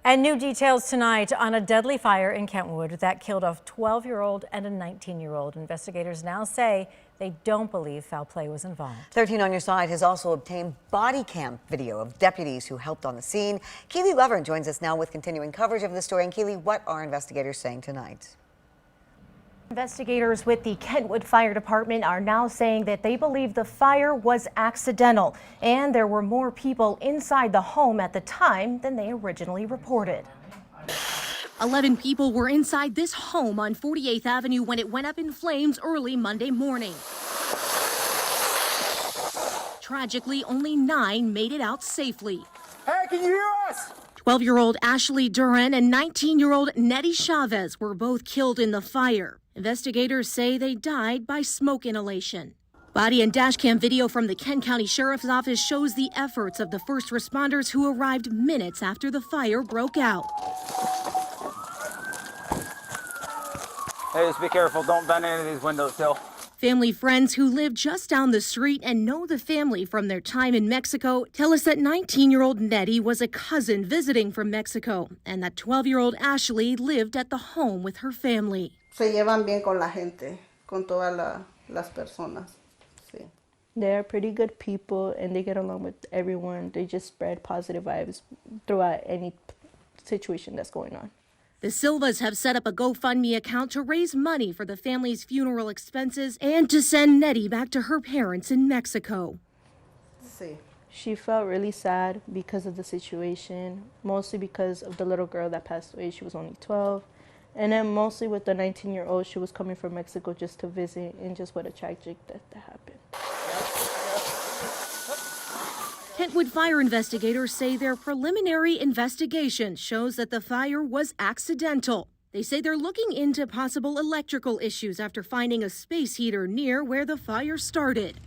And new details tonight on a deadly fire in Kentwood that killed a 12-year-old and a 19-year-old. Investigators now say they don't believe foul play was involved. 13 on Your Side has also obtained body cam video of deputies who helped on the scene. Keely Lovern joins us now with continuing coverage of the story. And Keely, what are investigators saying tonight? Investigators with the Kentwood Fire Department are now saying that they believe the fire was accidental and there were more people inside the home at the time than they originally reported. 11 people were inside this home on 48th Avenue when it went up in flames early Monday morning. Tragically, only 9 made it out safely. Hey, can you hear us? 12-year-old Ashley Duran and 19-year-old Nettie Chavez were both killed in the fire. Investigators say they died by smoke inhalation. Body and dashcam video from the Kent County Sheriff's Office shows the efforts of the first responders who arrived minutes after the fire broke out. Hey, just be careful. Don't bend any of these windows still. Family friends who live just down the street and know the family from their time in Mexico tell us that 19-year-old Nettie was a cousin visiting from Mexico and that 12-year-old Ashley lived at the home with her family. Se llevan bien con la gente, con todas las personas. Sí. They're pretty good people and they get along with everyone. They just spread positive vibes throughout any situation that's going on. The Silvas have set up a GoFundMe account to raise money for the family's funeral expenses and to send Nettie back to her parents in Mexico. Sí. She felt really sad because of the situation, mostly because of the little girl that passed away. She was only 12. And then mostly with the 19-year-old, she was coming from Mexico just to visit, and just what a tragic death that happened. Kentwood fire investigators say their preliminary investigation shows that the fire was accidental. They say they're looking into possible electrical issues after finding a space heater near where the fire started.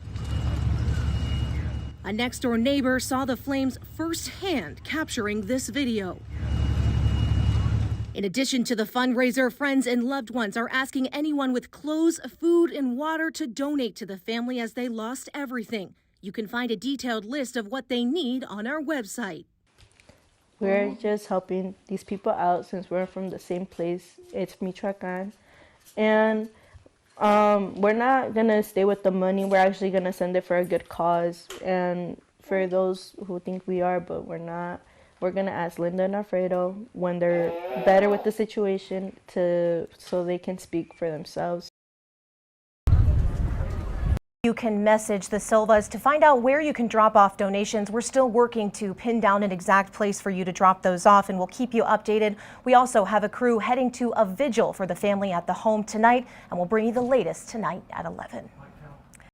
A next-door neighbor saw the flames firsthand, capturing this video. In addition to the fundraiser, friends and loved ones are asking anyone with clothes, food, and water to donate to the family as they lost everything. You can find a detailed list of what they need on our website. We're just helping these people out since we're from the same place. It's Michoacan. And we're not going to stay with the money. We're actually going to send it for a good cause. And for those who think we are, but we're not, we're going to ask Linda and Alfredo when they're better with the situation so they can speak for themselves. You can message the Silvas to find out where you can drop off donations. We're still working to pin down an exact place for you to drop those off, and we'll keep you updated. We also have a crew heading to a vigil for the family at the home tonight, and we'll bring you the latest tonight at 11.